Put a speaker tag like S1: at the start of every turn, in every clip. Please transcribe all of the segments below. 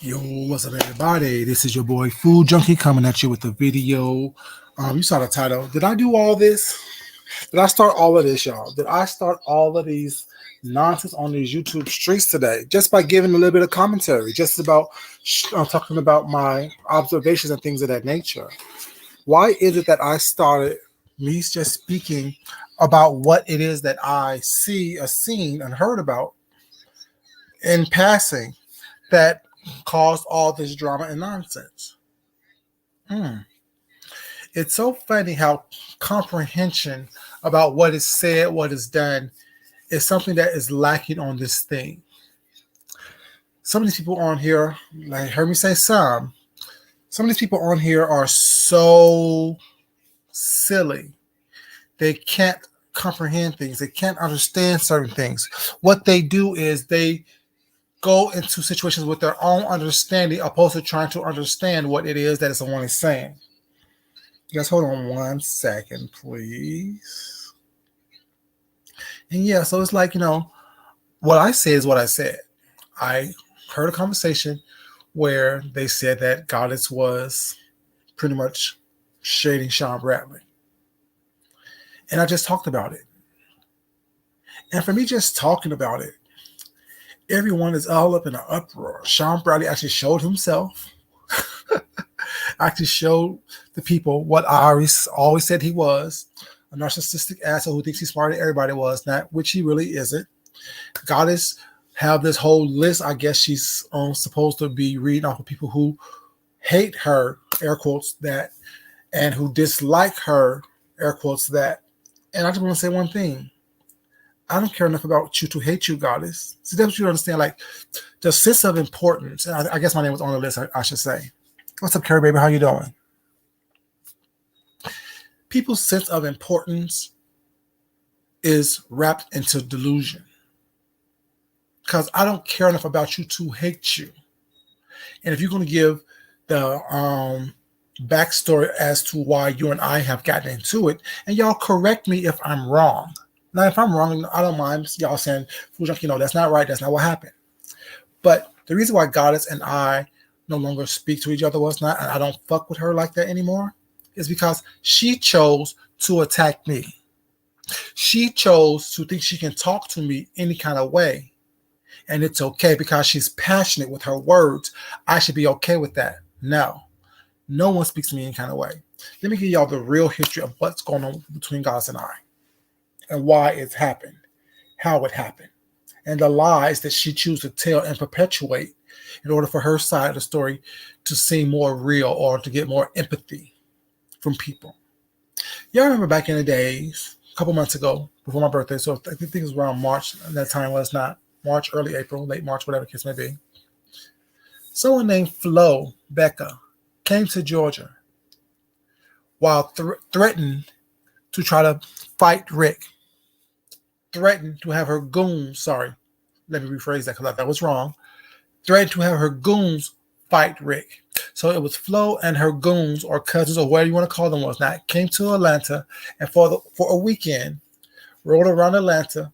S1: Yo, what's up, everybody? This is your boy Food Junkie coming at you with a video. You saw the title. Did I do all this? Did I start all of this, y'all? Did I start all of these nonsense on these YouTube streets today just by giving a little bit of commentary, just about talking about my observations and things of that nature? Why is it that I started me just speaking about what it is that I see, seen, and heard about in passing that caused all this drama and nonsense? It's so funny how comprehension about what is said, what is done, is something that is lacking on this thing. Some of these people on here, like heard me say some of these people on here are so silly. They can't comprehend things. They can't understand certain things. What they do is they go into situations with their own understanding opposed to trying to understand what it is that someone is saying. Just hold on 1 second, please. And yeah, so it's like, what I say is what I said. I heard a conversation where they said that Goddess was pretty much shading Sean Bradley. And I just talked about it. And for me just talking about it, everyone is all up in an uproar. Sean Bradley actually showed himself. Actually showed the people what I always said he was, a narcissistic asshole who thinks he's smarter than everybody was, not which he really isn't. Goddess have this whole list. I guess she's supposed to be reading off of people who hate her, air quotes that, and who dislike her, air quotes that. And I just want to say one thing. I don't care enough about you to hate you, Goddess. So that's what you understand, like the sense of importance. And I guess my name was on the list, I should say. What's up, Carrie, baby? How you doing? People's sense of importance is wrapped into delusion. Because I don't care enough about you to hate you. And if you're going to give the backstory as to why you and I have gotten into it, and y'all correct me if I'm wrong. Now, if I'm wrong, I don't mind y'all saying, Food Junkie, that's not right. That's not what happened. But the reason why Goddess and I no longer speak to each other was not, and I don't fuck with her like that anymore, is because she chose to attack me. She chose to think she can talk to me any kind of way. And it's okay because she's passionate with her words. I should be okay with that. No one speaks to me any kind of way. Let me give y'all the real history of what's going on between Goddess and I, and why it's happened, how it happened, and the lies that she chooses to tell and perpetuate in order for her side of the story to seem more real or to get more empathy from people. Y'all remember back in the days, a couple months ago, before my birthday, so I think it was around March, and that time was not March, early April, late March, whatever the case may be. Someone named Flo Becca came to Georgia while threatened to try to fight Rick. Threatened to have her goons, let me rephrase that because that was wrong. Threatened to have her goons fight Rick. So it was Flo and her goons or cousins or whatever you want to call them was not came to Atlanta and for a weekend rode around Atlanta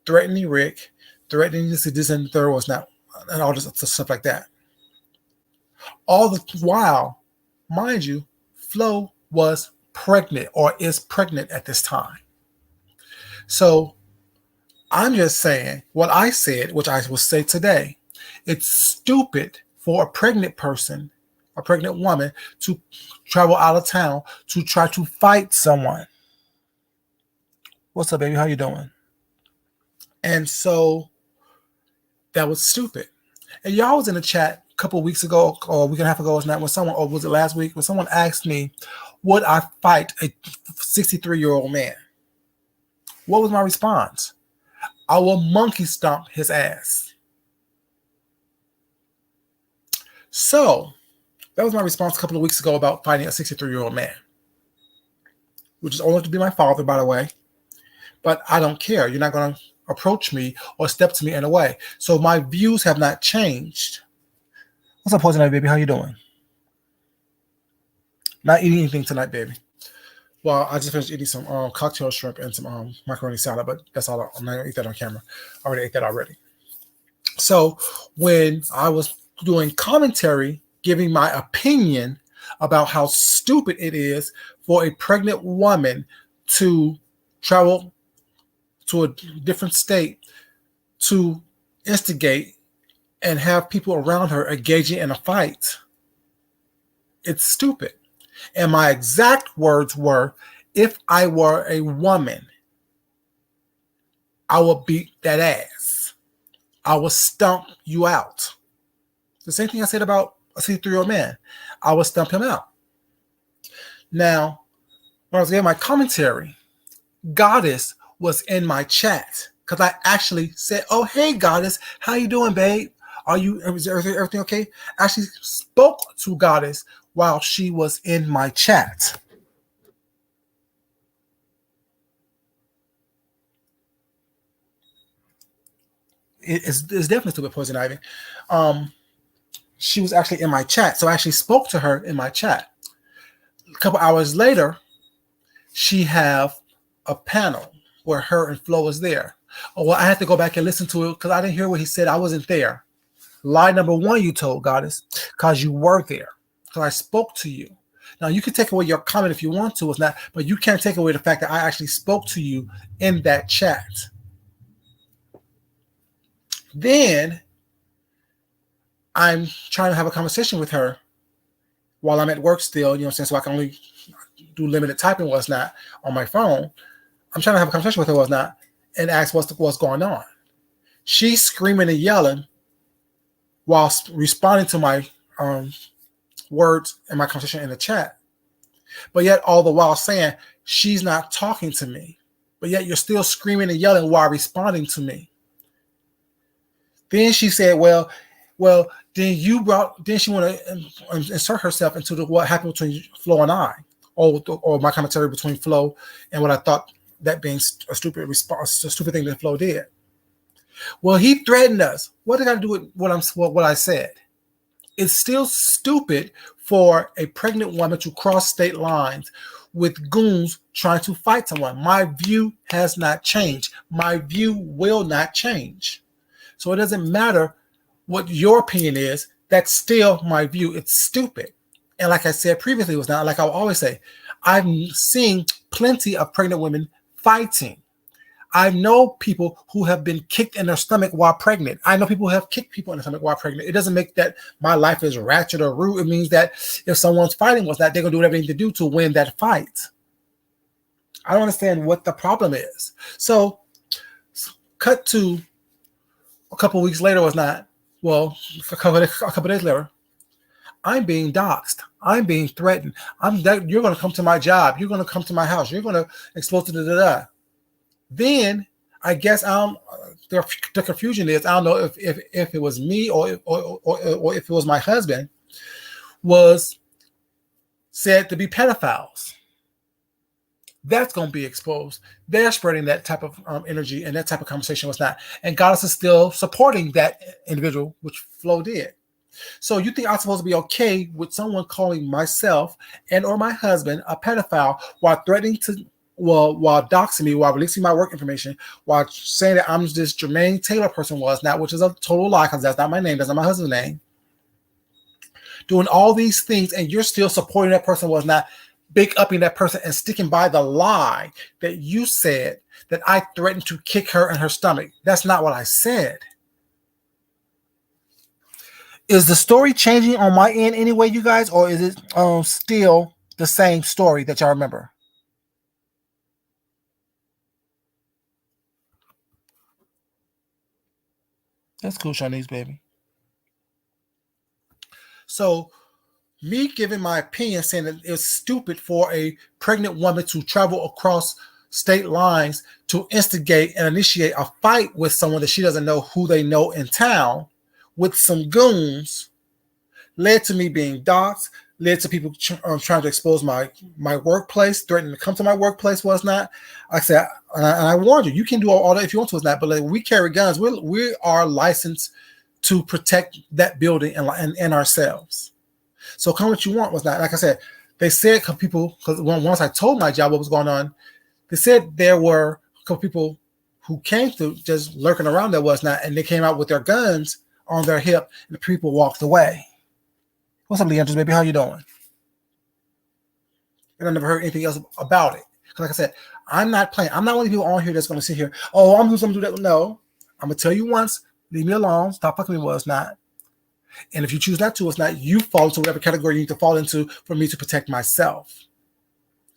S1: threatening Rick, threatening this and the third was not, and all this stuff like that. All the while, mind you, Flo was pregnant or is pregnant at this time. So I'm just saying what I said, which I will say today. It's stupid for a pregnant person, a pregnant woman, to travel out of town to try to fight someone. What's up, baby? How you doing? And so that was stupid. And y'all was in the chat a couple of weeks ago, or a week and a half ago, when someone, or was it last week, when someone asked me, would I fight a 63-year-old man? What was my response? I will monkey stomp his ass. So that was my response a couple of weeks ago about fighting a 63-year-old man, which is only to be my father, by the way. But I don't care. You're not going to approach me or step to me in a way. So my views have not changed. What's up, Poison Ivy, baby? How you doing? Not eating anything tonight, baby. Well, I just finished eating some cocktail shrimp and some macaroni salad, but that's all. I'm not going to eat that on camera. I already ate that already. So when I was doing commentary, giving my opinion about how stupid it is for a pregnant woman to travel to a different state to instigate and have people around her engaging in a fight. It's stupid. And my exact words were, if I were a woman, I would beat that ass. I would stomp you out. The same thing I said about a 63-year-old man. I would stomp him out. Now, when I was giving my commentary, Goddess was in my chat because I actually said, "Oh, hey, Goddess, how you doing, babe? Is everything okay?" I actually spoke to Goddess while she was in my chat. It's definitely stupid, Poison Ivy. She was actually in my chat, so I actually spoke to her in my chat. A couple hours later, she have a panel where her and Flo was there. Oh, well, I had to go back and listen to it because I didn't hear what he said. I wasn't there. Lie number one, you told, Goddess, because you were there. Because I spoke to you. Now, you can take away your comment if you want to, but you can't take away the fact that I actually spoke to you in that chat. Then I'm trying to have a conversation with her while I'm at work still, so I can only do limited typing whatnot on my phone. I'm trying to have a conversation with her whatnot and ask what's going on. She's screaming and yelling while responding to my words in my conversation in the chat. But yet all the while saying she's not talking to me. But yet you're still screaming and yelling while responding to me. Then she said, well, then she want to insert herself into what happened between Flo and I, or my commentary between Flo and what I thought that being a stupid response, a stupid thing that Flo did. Well, he threatened us. What did I do with what I said? It's still stupid for a pregnant woman to cross state lines with goons trying to fight someone. My view has not changed. My view will not change. So it doesn't matter what your opinion is. That's still my view. It's stupid. And like I said previously, was not like I always say, I've seen plenty of pregnant women fighting. I know people who have been kicked in their stomach while pregnant. I know people who have kicked people in the stomach while pregnant. It doesn't make that my life is ratchet or rude. It means that if someone's fighting with that, they're going to do whatever they need to do to win that fight. I don't understand what the problem is. So cut to a couple of weeks later a couple of days later, I'm being doxxed. I'm being threatened. You're going to come to my job. You're going to come to my house. You're going to expose to Then I guess the confusion is I don't know if it was me or if it was my husband was said to be pedophiles. That's going to be exposed. They're spreading that type of energy and that type of conversation was not. And Goddess is still supporting that individual, which Flo did. So you think I'm supposed to be okay with someone calling myself and or my husband a pedophile while threatening to, while doxing me, while releasing my work information, while saying that I'm this Jermaine Taylor person which is a total lie because that's not my name, that's not my husband's name. Doing all these things and you're still supporting that person was not, big upping that person and sticking by the lie that you said that I threatened to kick her in her stomach. That's not what I said. Is the story changing on my end anyway, you guys, or is it still the same story that y'all remember? That's cool, Shanice, baby. So me giving my opinion saying that it's stupid for a pregnant woman to travel across state lines to instigate and initiate a fight with someone that she doesn't know who they know in town with some goons led to me being doxxed, led to people trying to expose my workplace, threatening to come to my workplace was not. I said, and I warned you, you can do all that if you want to, was not, but like, we carry guns. We are licensed to protect that building and ourselves. So come what you want was not. Like I said, they said because once I told my job what was going on, they said there were a couple people who came to just lurking around that was not, and they came out with their guns on their hip, and the people walked away. What's up, Leandros, baby? How you doing? And I never heard anything else about it. Because like I said, I'm not playing. I'm not one of the people on here that's going to sit here, oh, I'm going to do that. No. I'm going to tell you once, leave me alone. Stop fucking me. Well, it's not. And if you choose not to, it's not. You fall into whatever category you need to fall into for me to protect myself.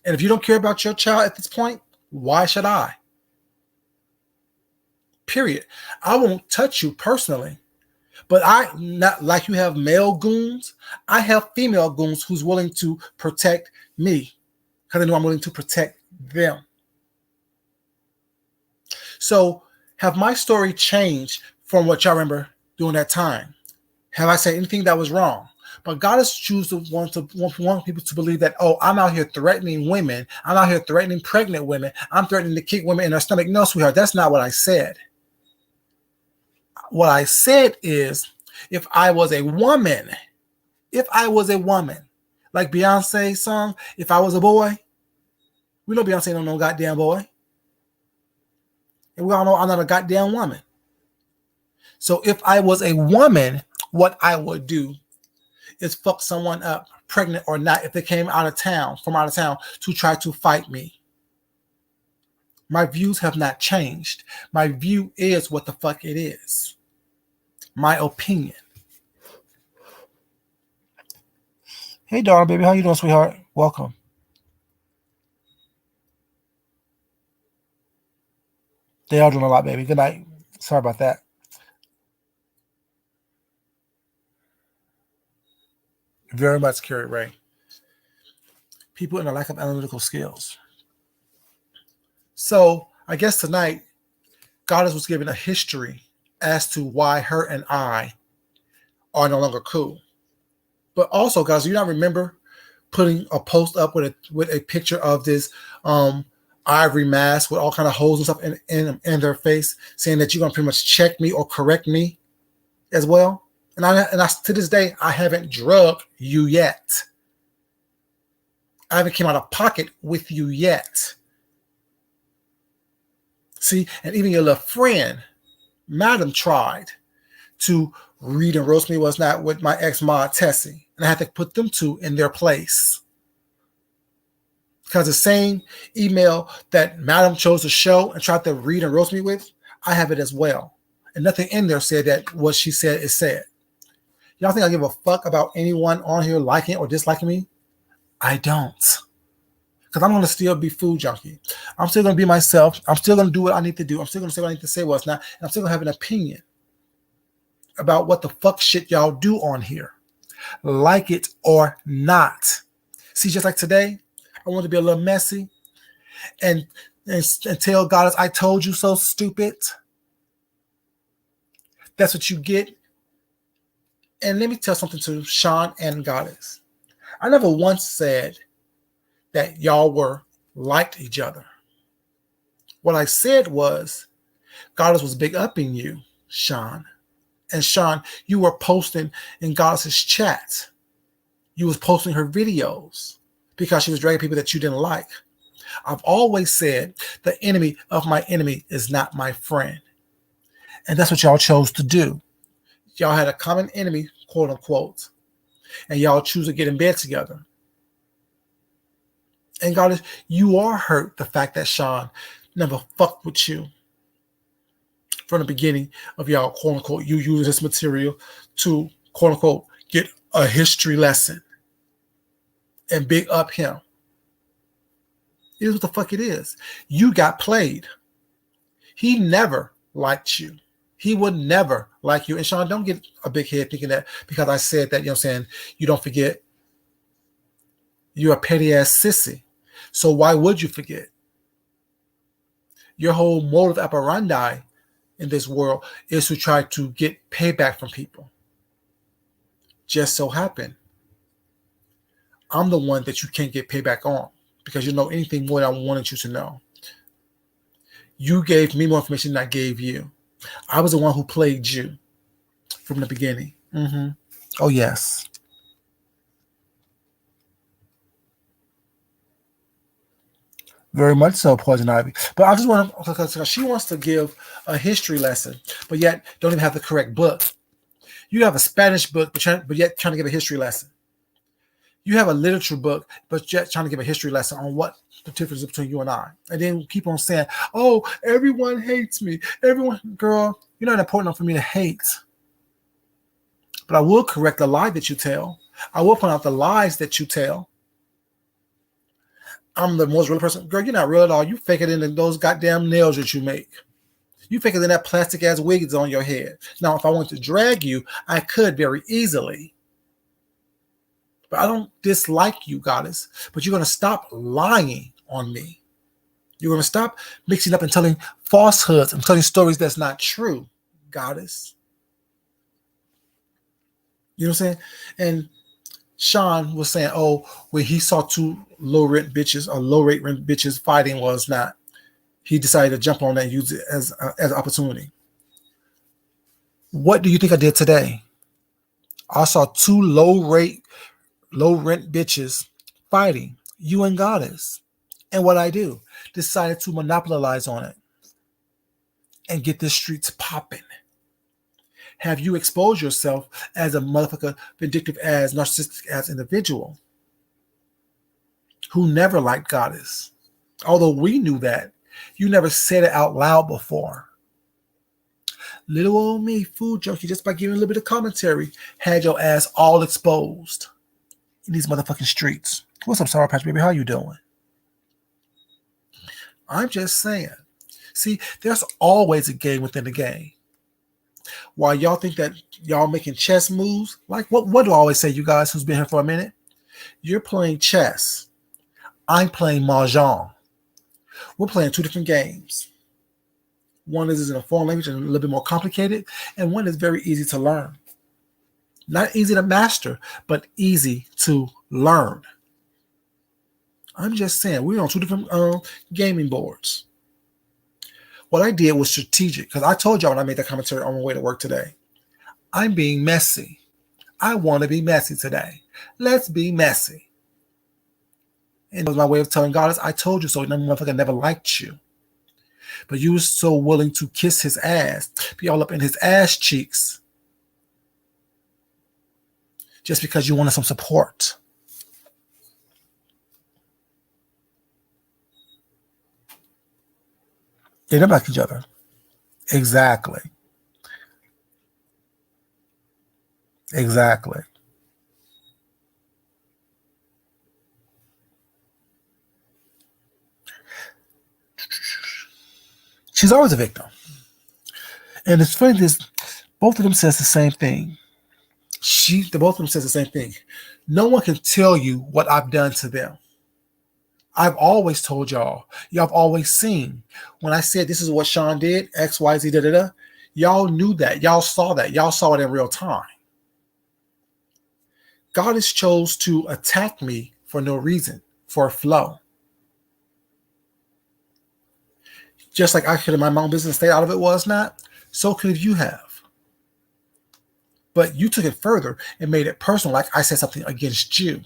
S1: And if you don't care about your child at this point, why should I? Period. I won't touch you personally. But I, not like you have male goons, I have female goons who's willing to protect me because they know I'm willing to protect them. So have my story changed from what y'all remember during that time? Have I said anything that was wrong? But God has chosen to want people to believe that, oh, I'm out here threatening women. I'm out here threatening pregnant women. I'm threatening to kick women in their stomach. No, sweetheart, that's not what I said. What I said is, if I was a woman, like Beyonce's song, if I was a boy, we know Beyonce don't know goddamn boy. And we all know I'm not a goddamn woman. So if I was a woman, what I would do is fuck someone up, pregnant or not, if they came from out of town, to try to fight me. My views have not changed. My view is what the fuck it is. My opinion. Hey, darling baby, how you doing, sweetheart? Welcome. They are doing a lot, baby. Good night. Sorry about that. Very much, Carrie Ray. People in a lack of analytical skills. So I guess tonight, Goddess was given a history as to why her and I are no longer cool. But also, guys, do you not remember putting a post up with a picture of this ivory mask with all kind of holes and stuff in their face, saying that you're gonna pretty much check me or correct me as well? And I to this day, I haven't drugged you yet. I haven't came out of pocket with you yet. See, and even your little friend, Madam, tried to read and roast me was not with my ex-mod Tessie. And I had to put them two in their place. Because the same email that Madam chose to show and tried to read and roast me with, I have it as well. And nothing in there said that what she said is said. Y'all think I give a fuck about anyone on here liking or disliking me? I don't. Because I'm going to still be food junkie. I'm still going to be myself. I'm still going to do what I need to do. I'm still going to say what I need to say, what's not. And I'm still going to have an opinion about what the fuck shit y'all do on here. Like it or not. See, just like today, I want to be a little messy and tell Goddess, I told you so, stupid. That's what you get. And let me tell something to Sean and Goddess. I never once said that y'all were liked each other. What I said was Goddess was big upping you, Sean. And Sean, you were posting in Goddess's chat. You was posting her videos because she was dragging people that you didn't like. I've always said the enemy of my enemy is not my friend. And that's what y'all chose to do. Y'all had a common enemy, quote unquote, and y'all choose to get in bed together. And Goddess, you are hurt the fact that Sean never fucked with you from the beginning of y'all, quote unquote, you use this material to, quote unquote, get a history lesson and big up him. It is what the fuck it is. You got played. He never liked you. He would never like you. And Sean, don't get a big head thinking that because I said that, you know what I'm saying, you don't forget. You're a petty ass sissy. So why would you forget? Your whole modus operandi in this world is to try to get payback from people. Just so happen, I'm the one that you can't get payback on because you know anything more than I wanted you to know. You gave me more information than I gave you. I was the one who played you from the beginning. Mm-hmm. Oh, yes. Very much so, Poison Ivy. But I just want to, because she wants to give a history lesson, but yet don't even have the correct book. You have a Spanish book, but yet trying to give a history lesson. You have a literature book, but yet trying to give a history lesson on what the difference is between you and I. And then keep on saying, oh, everyone hates me. Everyone, girl, you're not important enough for me to hate. But I will correct the lie that you tell. I will point out the lies that you tell. I'm the most real person. Girl, you're not real at all. You fake it in those goddamn nails that you make. You fake it in that plastic ass wig that's on your head. Now, if I want to drag you, I could very easily. But I don't dislike you, goddess. But you're going to stop lying on me. You're going to stop mixing up and telling falsehoods and telling stories that's not true, goddess. You know what I'm saying? And Sean was saying, oh, when he saw two low-rate rent bitches fighting was not, he decided to jump on that and use it as an opportunity. What do you think I did today? I saw two low-rent bitches fighting, you and goddess. And what I do? Decided to monopolize on it and get the streets popping. Have you exposed yourself as a motherfucker, vindictive as, narcissistic as individual who never liked goddess? Although we knew that, you never said it out loud before. Little old me, food junkie, just by giving a little bit of commentary, had your ass all exposed in these motherfucking streets. What's up, Sour Patch Baby? How you doing? I'm just saying. See, there's always a game within the game. While y'all think that y'all making chess moves, like what do I always say, you guys who's been here for a minute? You're playing chess. I'm playing mahjong. We're playing two different games. One is in a foreign language and a little bit more complicated, and one is very easy to learn. Not easy to master, but easy to learn. I'm just saying, we're on two different gaming boards. What I did was strategic, because I told y'all when I made that commentary on my way to work today, I'm being messy. I want to be messy today. Let's be messy. And it was my way of telling goddess, I told you so. And that motherfucker never liked you. But you were so willing to kiss his ass, be all up in his ass cheeks, just because you wanted some support. They don't like each other. Exactly. Exactly. She's always a victim. And it's funny, this both of them says the same thing. Both of them says the same thing. No one can tell you what I've done to them. I've always told y'all. Y'all have always seen. When I said this is what Sean did, X, Y, Z, da. Y'all knew that. Y'all saw that. Y'all saw it in real time. Goddess chose to attack me for no reason, for a flow. Just like I could have my own business stay out of it was not, so could you have. But you took it further and made it personal, like I said something against you.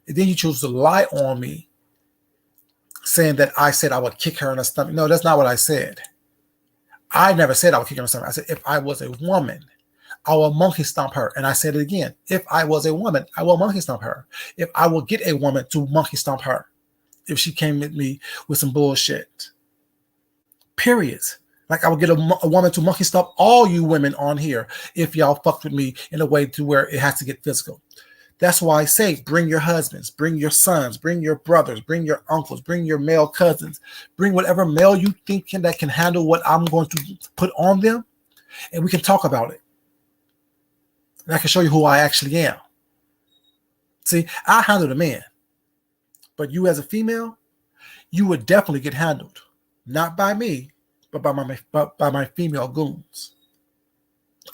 S1: And then you chose to lie on me, saying that I said I would kick her in the stomach. No, that's not what I said. I never said I would kick her in the stomach. I said, if I was a woman, I will monkey stomp her. And I said it again. If I was a woman, I will monkey stomp her. If I will get a woman to monkey stomp her, if she came at me with some bullshit. Period. Like I would get a woman to monkey stomp all you women on here if y'all fucked with me in a way to where it has to get physical. That's why I say bring your husbands, bring your sons, bring your brothers, bring your uncles, bring your male cousins, bring whatever male you think that can handle what I'm going to put on them, and we can talk about it. And I can show you who I actually am. See, I handle the man, but you as a female, you would definitely get handled. Not by me, but by my female goons.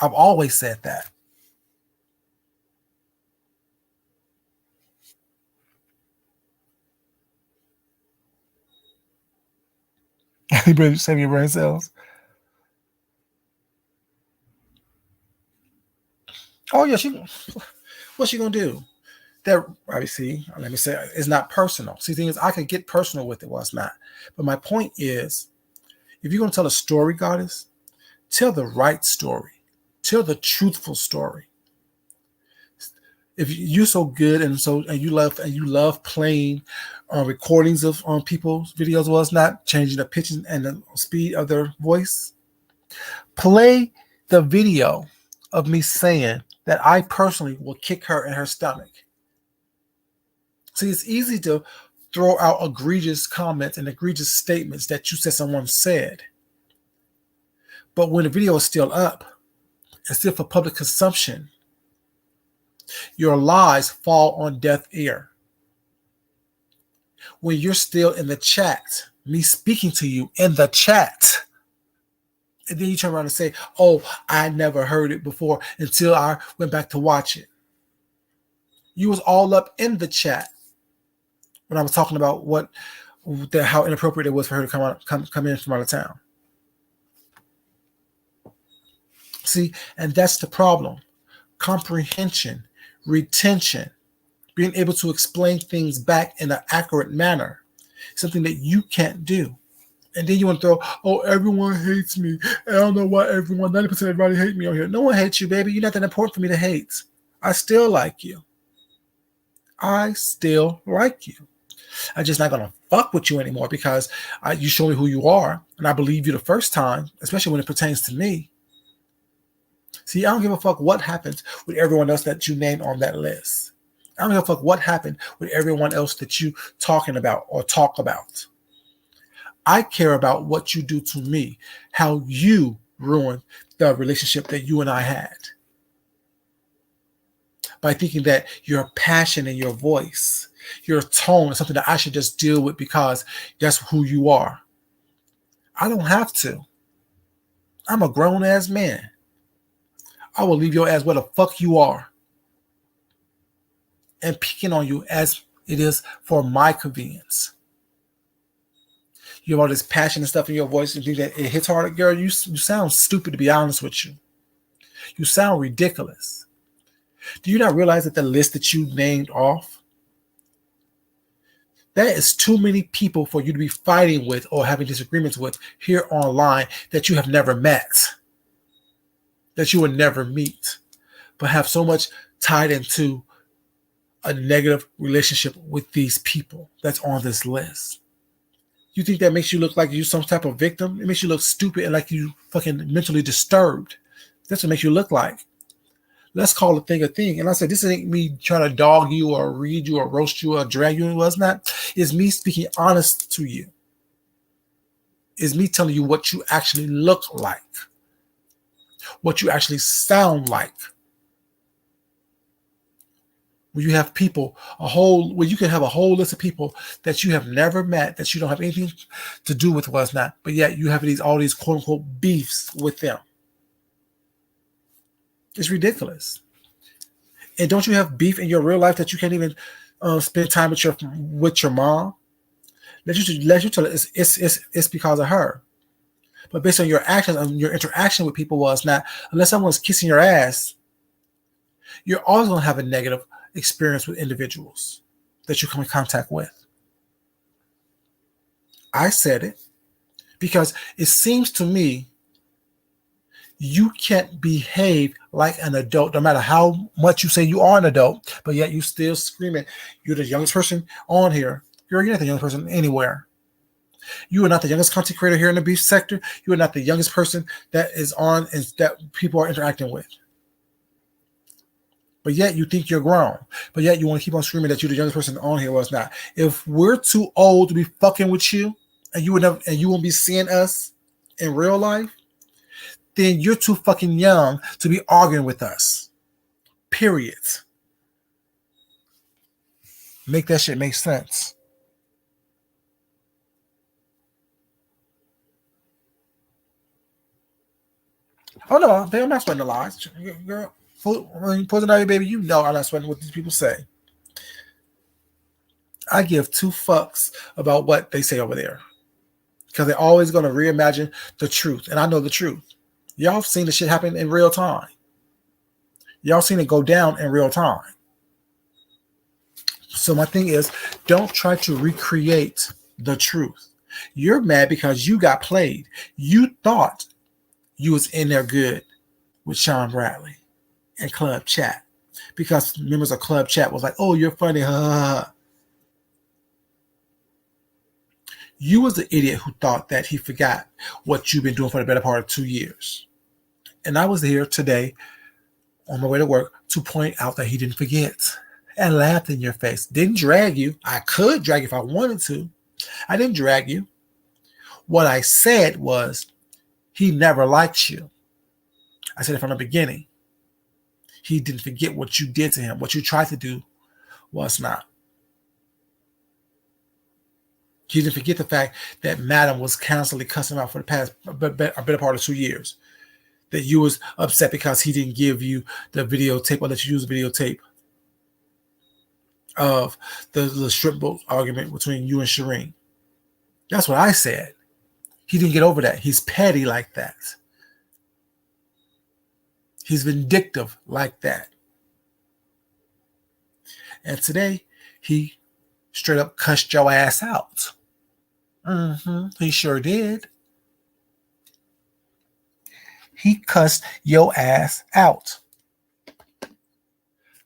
S1: I've always said that. Save your brain cells. Oh yeah, what's she gonna do? That obviously, let me say, it's not personal. See, the thing is, I can get personal with it. Well, it's not. But my point is, if you're gonna tell a story, goddess, tell the right story. Tell the truthful story. If you're so good and you love playing recordings of people's videos, well, it's not changing the pitch and the speed of their voice. Play the video of me saying that I personally will kick her in her stomach. See, it's easy to throw out egregious comments and egregious statements that you said someone said. But when the video is still up, it's still for public consumption, your lies fall on deaf ear. When you're still in the chat, me speaking to you in the chat, and then you turn around and say, oh, I never heard it before until I went back to watch it. You was all up in the chat when I was talking about how inappropriate it was for her to come in from out of town. See, and that's the problem. Comprehension, retention, being able to explain things back in an accurate manner, something that you can't do. And then you want to throw, oh, everyone hates me. I don't know why 90% of everybody hates me on here. No one hates you, baby. You're not that important for me to hate. I still like you. I'm just not going to fuck with you anymore because you show me who you are. And I believe you the first time, especially when it pertains to me. See, I don't give a fuck what happens with everyone else that you named on that list. I don't give a fuck what happened with everyone else that you talking about or talk about. I care about what you do to me, how you ruined the relationship that you and I had. By thinking that your passion and your voice, your tone is something that I should just deal with because that's who you are. I don't have to. I'm a grown-ass man. I will leave your ass where the fuck you are and picking on you as it is for my convenience. You have all this passion and stuff in your voice and think that it hits harder. Girl, you sound stupid, to be honest with you. You sound ridiculous. Do you not realize that the list that you named off, that is too many people for you to be fighting with or having disagreements with here online that you have never met, that you will never meet, but have so much tied into a negative relationship with these people that's on this list. You think that makes you look like you some type of victim? It makes you look stupid and like you fucking mentally disturbed. That's what makes you look like. Let's call a thing a thing. And I said, this ain't me trying to dog you or read you or roast you or drag you. It was not. It's me speaking honest to you. It's me telling you what you actually look like, what you actually sound like. When you have people, you can have a whole list of people that you have never met, that you don't have anything to do with what's not, but yet you have all these quote unquote beefs with them. It's ridiculous. And don't you have beef in your real life that you can't even spend time with your mom? Let you tell it it's because of her. But based on your actions and your interaction with people was not, unless someone's kissing your ass, you're always going to have a negative experience with individuals that you come in contact with. I said it because it seems to me you can't behave like an adult, no matter how much you say you are an adult, but yet you still screaming, you're the youngest person on here. You're not the youngest person anywhere. You are not the youngest content creator here in the beef sector. You are not the youngest person that is on and that people are interacting with. But yet you think you're grown. But yet you want to keep on screaming that you're the youngest person on here. Well, it's not. If we're too old to be fucking with you, and you won't be seeing us in real life, then you're too fucking young to be arguing with us. Period. Make that shit make sense. Oh no, I'm not sweating the lies. Girl, Poison baby, you know I'm not sweating what these people say. I give two fucks about what they say over there. Because they're always going to reimagine the truth. And I know the truth. Y'all seen the shit happen in real time. Y'all seen it go down in real time. So my thing is, don't try to recreate the truth. You're mad because you got played. You thought you was in there good with Sean Bradley and Club Chat because members of Club Chat was like, oh, you're funny. You was the idiot who thought that he forgot what you've been doing for the better part of 2 years. And I was here today on my way to work to point out that he didn't forget and laughed in your face. Didn't drag you. I could drag you if I wanted to. I didn't drag you. What I said was he never liked you. I said it from the beginning. He didn't forget what you did to him. What you tried to do was not. He didn't forget the fact that Madam was constantly cussing out for the past a better part of 2 years. That you was upset because he didn't give you the videotape or let you use the videotape of the strip boat argument between you and Shireen. That's what I said. He didn't get over that. He's petty like that. He's vindictive like that. And today, he straight up cussed your ass out. He sure did. He cussed your ass out.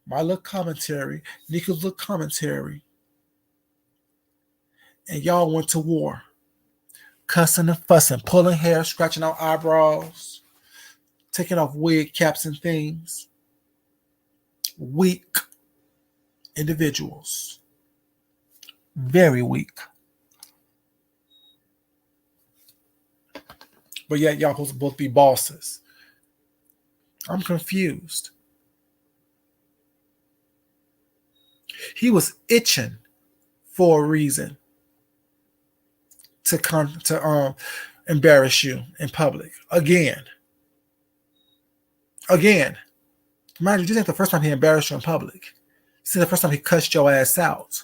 S1: My little commentary, Nico's little commentary, and y'all went to war. Cussing and fussing, pulling hair, scratching out eyebrows, taking off wig caps and things. Weak individuals. Very weak. But yet y'all supposed to both be bosses. I'm confused. He was itching for a reason to embarrass you in public again. Mind you, this ain't the first time he embarrassed you in public. This is the first time he cussed your ass out.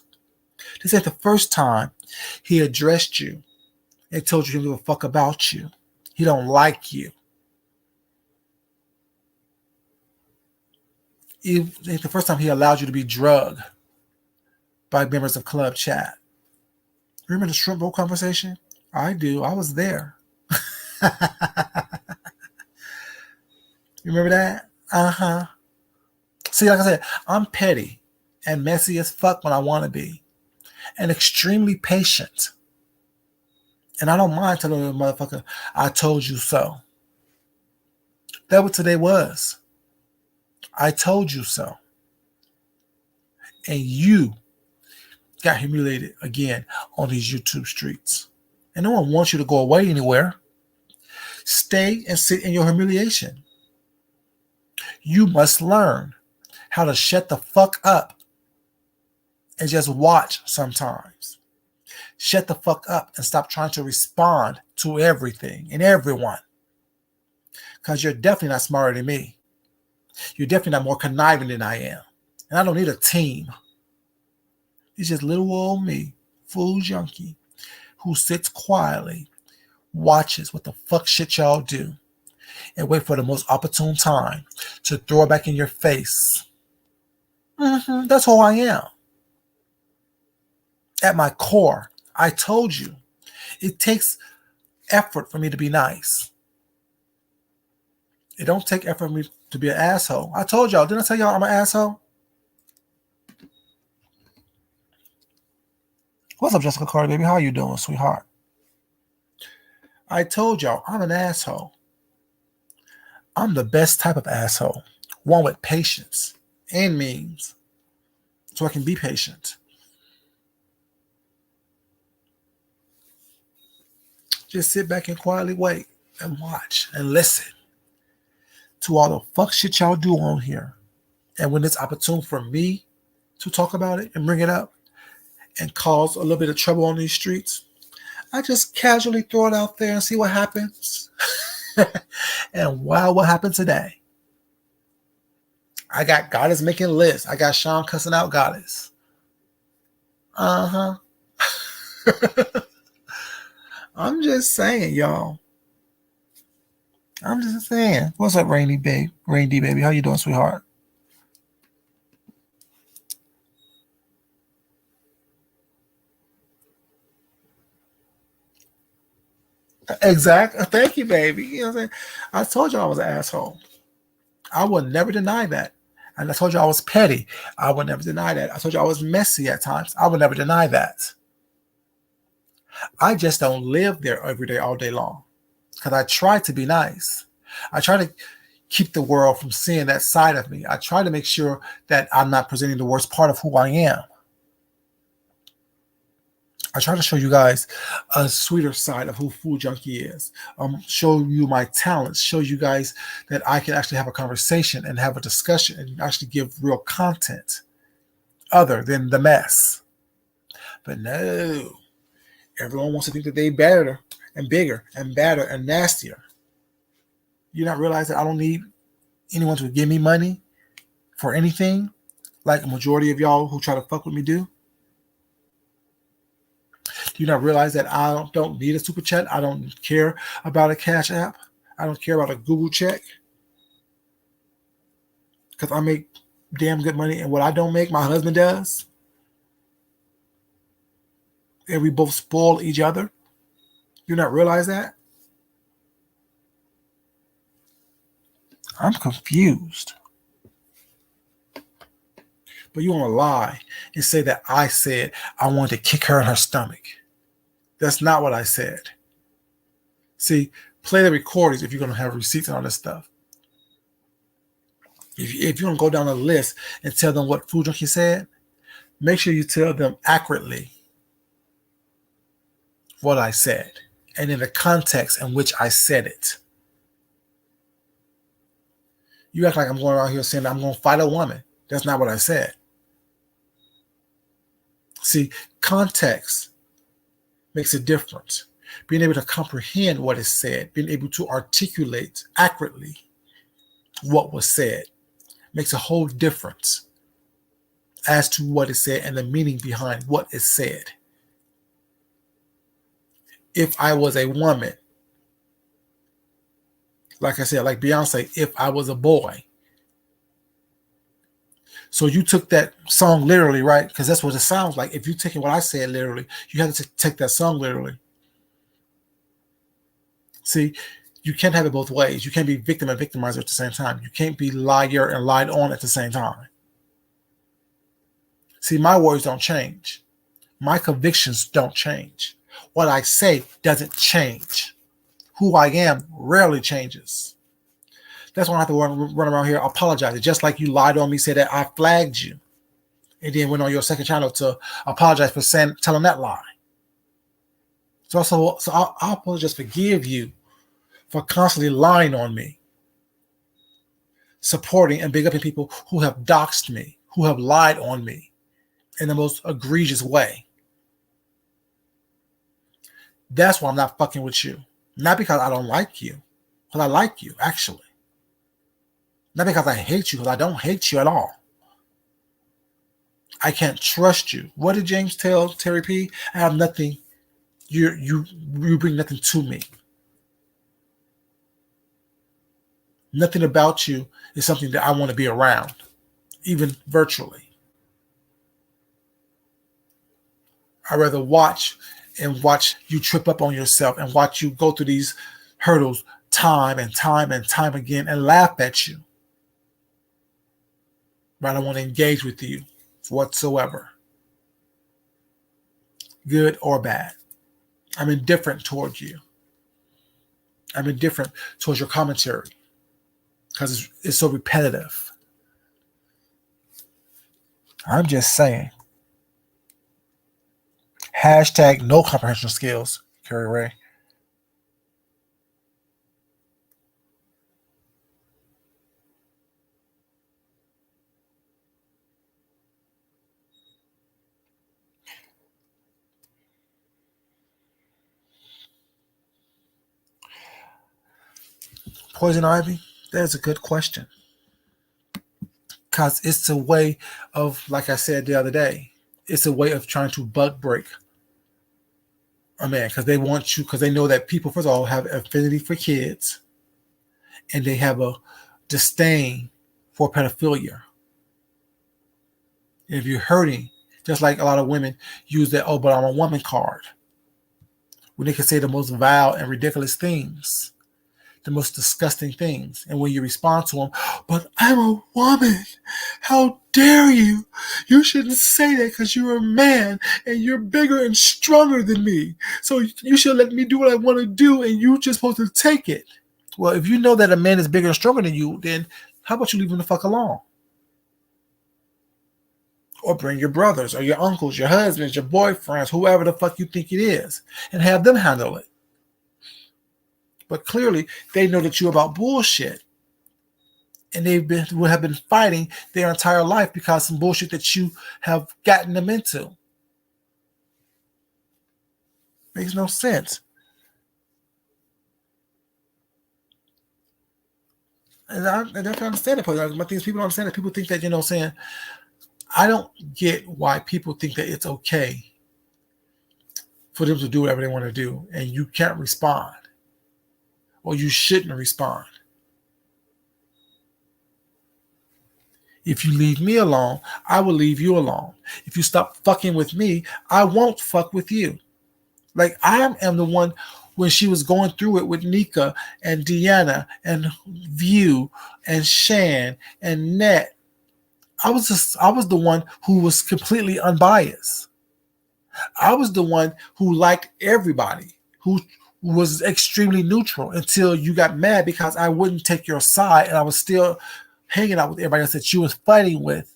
S1: This ain't the first time he addressed you and told you he didn't give a fuck about you. He don't like you. It ain't the first time he allowed you to be drugged by members of Club Chat. Remember the shrimp bowl conversation? I do. I was there. Remember that? See, like I said, I'm petty and messy as fuck when I want to be. And extremely patient. And I don't mind telling the motherfucker, I told you so. That what today was. I told you so. And you got humiliated again on these YouTube streets. And no one wants you to go away anywhere. Stay and sit in your humiliation. You must learn how to shut the fuck up and just watch sometimes. Shut the fuck up and stop trying to respond to everything and everyone. Because you're definitely not smarter than me. You're definitely not more conniving than I am. And I don't need a team. It's just little old me, fool junkie, who sits quietly, watches what the fuck shit y'all do, and wait for the most opportune time to throw it back in your face. That's who I am. At my core, I told you, it takes effort for me to be nice. It don't take effort for me to be an asshole. I told y'all, didn't I tell y'all I'm an asshole? What's up, Jessica Carter, baby? How you doing, sweetheart? I told y'all I'm an asshole. I'm the best type of asshole. One with patience and means. So I can be patient. Just sit back and quietly wait and watch and listen to all the fuck shit y'all do on here. And when it's opportune for me to talk about it and bring it up and cause a little bit of trouble on these streets, I just casually throw it out there and see what happens. And wow, what happened today? I got Goddess making lists. I got Sean cussing out Goddess. I'm just saying, y'all. I'm just saying. What's up, Rainy babe? Rainy D baby, how you doing, sweetheart? Exactly. Thank you, baby. You know what I'm saying? I told you I was an asshole. I will never deny that. And I told you I was petty. I would never deny that. I told you I was messy at times. I would never deny that. I just don't live there every day, all day long. Because I try to be nice. I try to keep the world from seeing that side of me. I try to make sure that I'm not presenting the worst part of who I am. I try to show you guys a sweeter side of who Food Junkie is. Show you my talents. Show you guys that I can actually have a conversation and have a discussion and actually give real content other than the mess. But no, everyone wants to think that they better and bigger and badder and nastier. You not realize that I don't need anyone to give me money for anything like a majority of y'all who try to fuck with me do? Do you not realize that I don't need a super chat? I don't care about a Cash App. I don't care about a Google check. Because I make damn good money. And what I don't make, my husband does. And we both spoil each other. You not realize that? I'm confused. But you want to lie and say that I said I wanted to kick her in her stomach. That's not what I said. See, play the recordings if you're going to have receipts and all this stuff. If you're going to go down the list and tell them what Food Junkie said, make sure you tell them accurately what I said and in the context in which I said it. You act like I'm going around here saying I'm going to fight a woman. That's not what I said. See, context makes a difference. Being able to comprehend what is said, being able to articulate accurately what was said makes a whole difference as to what is said and the meaning behind what is said. If I was a woman, like I said, like Beyonce, if I was a boy. So you took that song literally, right? Because that's what it sounds like. If you're taking what I said literally, you have to take that song literally. See, you can't have it both ways. You can't be victim and victimizer at the same time. You can't be liar and lied on at the same time. See, my words don't change. My convictions don't change. What I say doesn't change. Who I am rarely changes. That's why I have to run around here apologizing. Just like you lied on me, said that I flagged you, and then went on your second channel to apologize for telling that lie. So I'll apologize, forgive you for constantly lying on me, supporting and big upping people who have doxed me, who have lied on me in the most egregious way. That's why I'm not fucking with you. Not because I don't like you, because I like you, actually. Not because I hate you, because I don't hate you at all. I can't trust you. What did James tell Terry P? I have nothing. You bring nothing to me. Nothing about you is something that I want to be around, even virtually. I'd rather watch you trip up on yourself and watch you go through these hurdles time and time and time again and laugh at you. But I don't want to engage with you whatsoever, good or bad. I'm indifferent towards you. I'm indifferent towards your commentary because it's so repetitive. I'm just saying. Hashtag no comprehension skills, Carrie Ray. Poison ivy? That's a good question. Because it's a way of, like I said the other day, it's a way of trying to bug break a man because they want you, because they know that people, first of all, have affinity for kids and they have a disdain for pedophilia. And if you're hurting, just like a lot of women use that, oh, but I'm a woman card, when they can say the most vile and ridiculous things the most disgusting things. And when you respond to them, but I'm a woman. How dare you? You shouldn't say that because you're a man and you're bigger and stronger than me. So you should let me do what I want to do and you're just supposed to take it. Well, if you know that a man is bigger and stronger than you, then how about you leave him the fuck alone? Or bring your brothers or your uncles, your husbands, your boyfriends, whoever the fuck you think it is, and have them handle it. But clearly, they know that you're about bullshit. And would have been fighting their entire life because some bullshit that you have gotten them into. Makes no sense. And I definitely understand it. But these people don't understand it. People think that, saying, I don't get why people think that it's okay for them to do whatever they want to do and you can't respond. Or you shouldn't respond. If you leave me alone, I will leave you alone. If you stop fucking with me, I won't fuck with you. Like I am the one when she was going through it with Nika and Deanna and View and Shan and Net. I was the one who was completely unbiased. I was the one who liked everybody, who was extremely neutral until you got mad because I wouldn't take your side and I was still hanging out with everybody else that you was fighting with.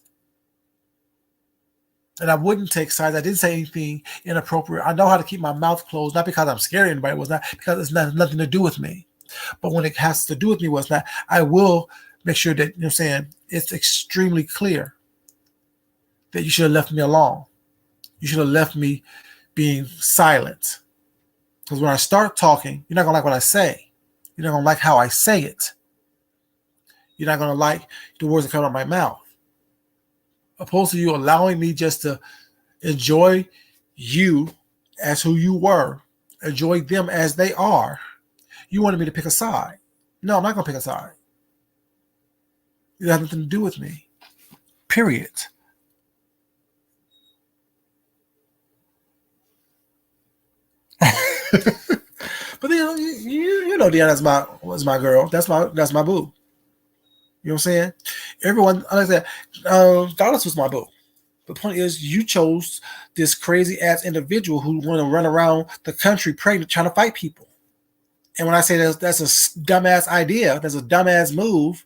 S1: And I wouldn't take sides. I didn't say anything inappropriate. I know how to keep my mouth closed, not because I'm scared of anybody. It was not because it's nothing to do with me. But when it has to do with me, I will make sure that, it's extremely clear that you should have left me alone. You should have left me being silent. Because when I start talking, you're not going to like what I say. You're not going to like how I say it. You're not going to like the words that come out of my mouth. Opposed to you allowing me just to enjoy you as who you were, enjoy them as they are, you wanted me to pick a side. No, I'm not going to pick a side. It has nothing to do with me. Period. But then you know Deanna was my girl. That's my boo. You know what I'm saying? Everyone, like I said, Dallas was my boo. The point is, you chose this crazy ass individual who want to run around the country pregnant, trying to fight people. And when I say that's a dumbass idea, that's a dumbass move.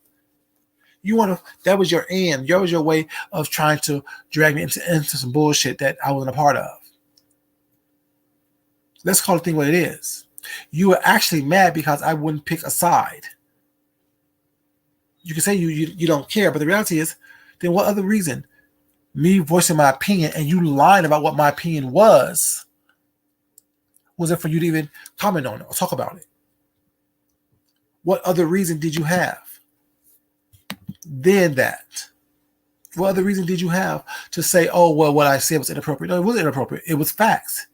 S1: That was your end. That was your way of trying to drag me into some bullshit that I wasn't a part of. Let's call the thing what it is. You were actually mad because I wouldn't pick a side. You can say you don't care, but the reality is, then what other reason? Me voicing my opinion and you lying about what my opinion was it for you to even comment on it or talk about it? What other reason did you have than that? What other reason did you have to say, oh, well, what I said was inappropriate? No, it wasn't inappropriate. It was facts.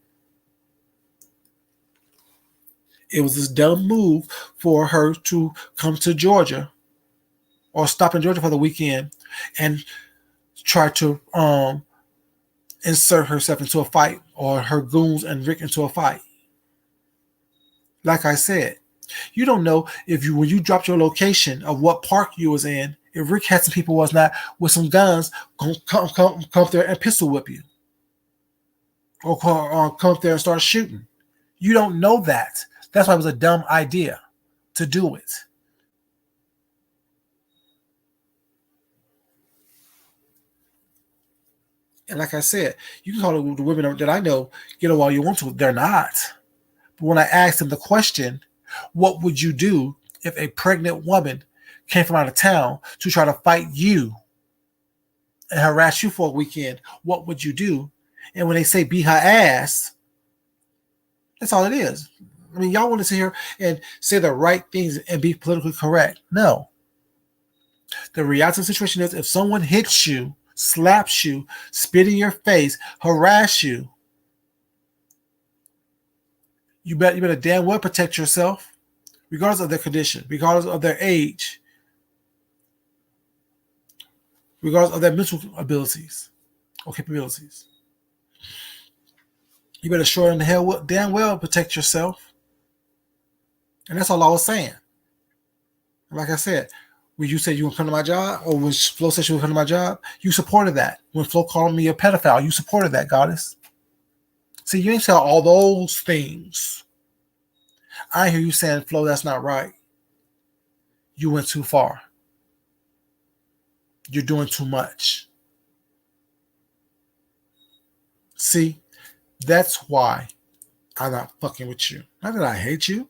S1: It was this dumb move for her to come to Georgia or stop in Georgia for the weekend and try to insert herself into a fight or her goons and Rick into a fight. Like I said, you don't know when you dropped your location of what park you was in, if Rick had some people was not with some guns come up there and pistol whip you or come up there and start shooting. You don't know that. That's why it was a dumb idea to do it. And like I said, you can call the women that I know get it all you want to. They're not. But when I asked them the question, what would you do if a pregnant woman came from out of town to try to fight you and harass you for a weekend? What would you do? And when they say beat her ass, that's all it is. I mean, y'all want to sit here and say the right things and be politically correct. No. The reality of the situation is if someone hits you, slaps you, spit in your face, harass you, you better damn well protect yourself, regardless of their condition, regardless of their age, regardless of their mental abilities or capabilities. You better damn well protect yourself. And that's all I was saying. Like I said, when you said you would come to my job, or when Flo said she would come to my job, you supported that. When Flo called me a pedophile, you supported that, goddess. See, you ain't tell all those things. I hear you saying, Flo, that's not right. You went too far. You're doing too much. See, that's why I'm not fucking with you. Not that I hate you.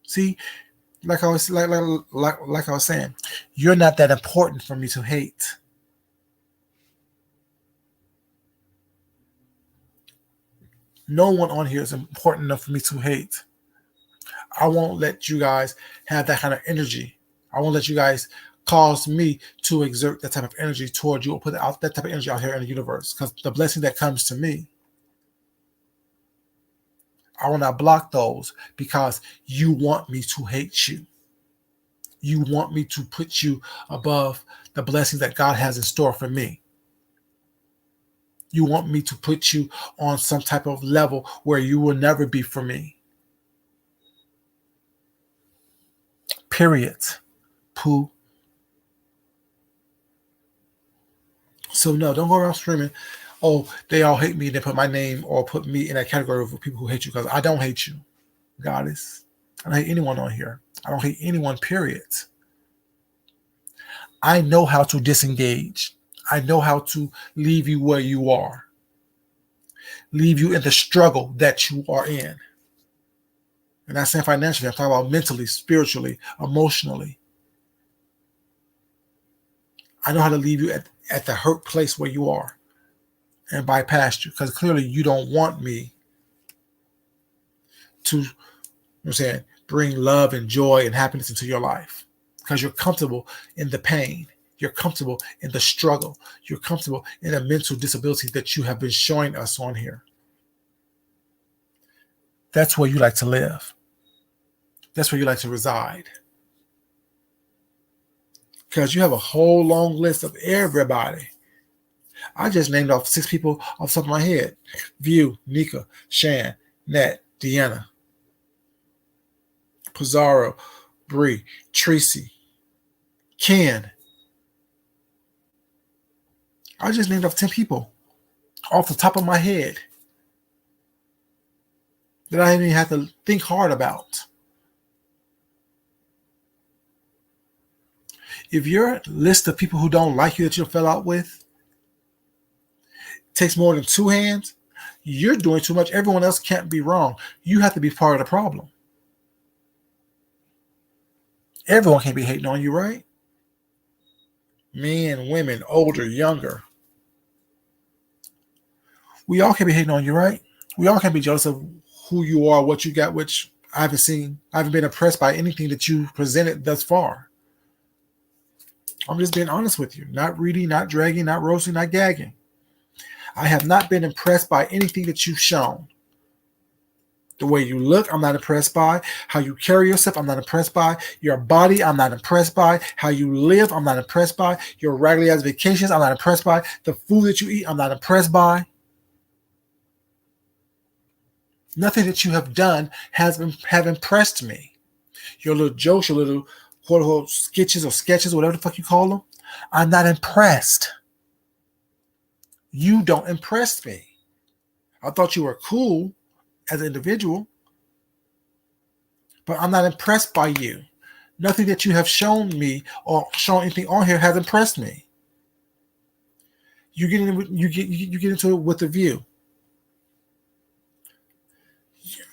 S1: See, like I was like I was saying, you're not that important for me to hate. No one on here is important enough for me to hate. I won't let you guys have that kind of energy. I won't let you guys cause me to exert that type of energy towards you or put out that type of energy out here in the universe. Because the blessing that comes to me, I will not block those because you want me to hate you. You want me to put you above the blessings that God has in store for me. You want me to put you on some type of level where you will never be for me. Period. Pooh. So no, don't go around screaming, oh, they all hate me. They put my name or put me in that category of people who hate you, because I don't hate you, goddess. I don't hate anyone on here. I don't hate anyone, period. I know how to disengage. I know how to leave you where you are. Leave you in the struggle that you are in. And I'm saying financially, I'm talking about mentally, spiritually, emotionally. I know how to leave you at the hurt place where you are and bypass you, because clearly you don't want me to, you know what I'm saying, bring love and joy and happiness into your life, because you're comfortable in the pain. You're comfortable in the struggle. You're comfortable in the mental disability that you have been showing us on here. That's where you like to live. That's where you like to reside. Because you have a whole long list of everybody. I just named off 6 people off the top of my head. View, Nika, Shan, Nat, Deanna, Pizarro, Bree, Tracy, Ken. I just named off 10 people off the top of my head that I didn't even have to think hard about. If your list of people who don't like you that you fell out with takes more than 2 hands, you're doing too much. Everyone else can't be wrong. You have to be part of the problem. Everyone can't be hating on you, right? Men, women, older, younger. We all can be hating on you, right? We all can be jealous of who you are, what you got, which I haven't seen. I haven't been impressed by anything that you presented thus far. I'm just being honest with you. Not reading, not dragging, not roasting, not gagging. I have not been impressed by anything that you've shown. The way you look, I'm not impressed by. How you carry yourself, I'm not impressed by. Your body, I'm not impressed by. How you live, I'm not impressed by. Your raggedy ass vacations, I'm not impressed by. The food that you eat, I'm not impressed by. Nothing that you have done have impressed me. Your little jokes, your little quote unquote sketches or sketches, whatever the fuck you call them, I'm not impressed. You don't impress me. I thought you were cool as an individual, but I'm not impressed by you. Nothing that you have shown me or shown anything on here has impressed me. You get into it with a view.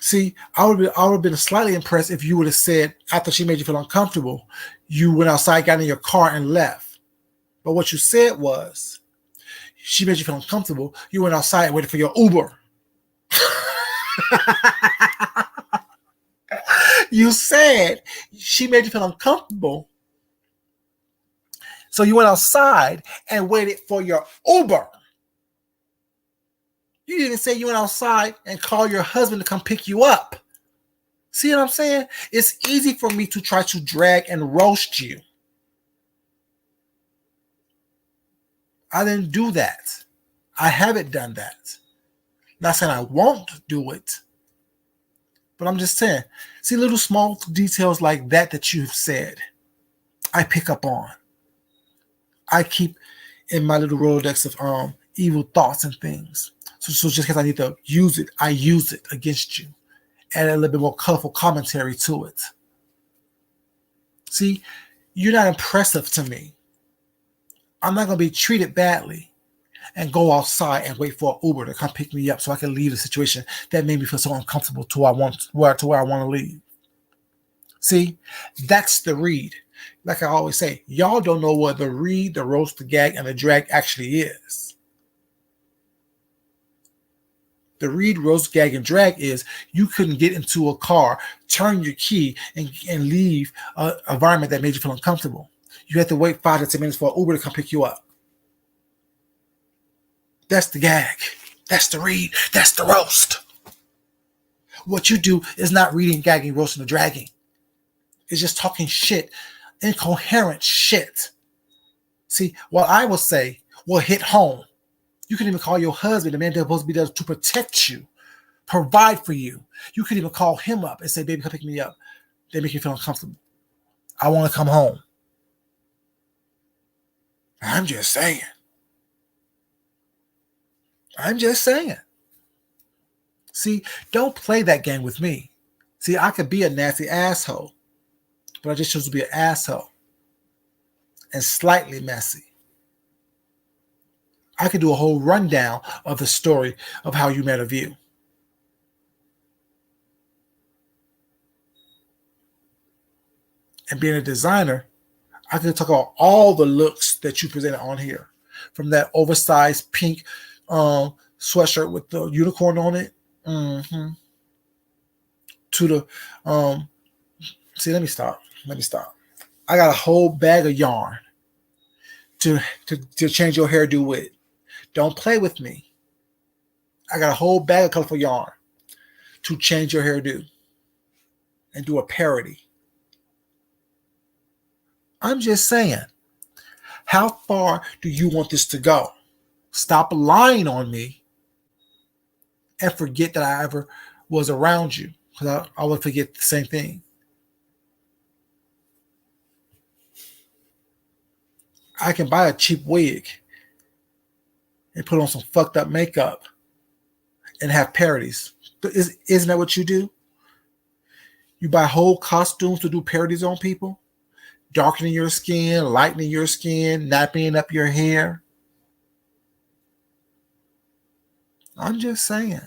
S1: See, I would have been slightly impressed if you would have said, after she made you feel uncomfortable, you went outside, got in your car, and left. But what you said was, she made you feel uncomfortable. You went outside and waited for your Uber. You said she made you feel uncomfortable, so you went outside and waited for your Uber. You didn't say you went outside and called your husband to come pick you up. See what I'm saying? It's easy for me to try to drag and roast you. I didn't do that. I haven't done that. Not saying I won't do it, but I'm just saying, see little small details like that you've said. I pick up on. I keep in my little Rolodex of evil thoughts and things. So just because I need to use it, I use it against you. Add a little bit more colorful commentary to it. See, you're not impressive to me. I'm not going to be treated badly and go outside and wait for an Uber to come pick me up so I can leave the situation that made me feel so uncomfortable to where I want to leave. See, that's the read. Like I always say, y'all don't know what the read, the roast, the gag, and the drag actually is. The read, roast, gag, and drag is you couldn't get into a car, turn your key, and leave an environment that made you feel uncomfortable. You had to wait 5 to 10 minutes for an Uber to come pick you up. That's the gag. That's the read. That's the roast. What you do is not reading, gagging, roasting, or dragging. It's just talking shit, incoherent shit. See, what I will say will hit home. You can even call your husband, the man that's supposed to be there to protect you, provide for you. You can even call him up and say, baby, come pick me up. They make you feel uncomfortable. I want to come home. I'm just saying. I'm just saying. See, don't play that game with me. See, I could be a nasty asshole, but I just chose to be an asshole and slightly messy. I could do a whole rundown of the story of how you met a view. And being a designer, I could talk about all the looks that you presented on here. From that oversized pink sweatshirt with the unicorn on it. To the see, let me stop. I got a whole bag of yarn to change your hairdo with. Don't play with me. I got a whole bag of colorful yarn to change your hairdo and do a parody. I'm just saying, how far do you want this to go? Stop lying on me and forget that I ever was around you, because I would forget the same thing. I can buy a cheap wig and put on some fucked up makeup and have parodies. But isn't that what you do? You buy whole costumes to do parodies on people, darkening your skin, lightening your skin, napping up your hair. I'm just saying.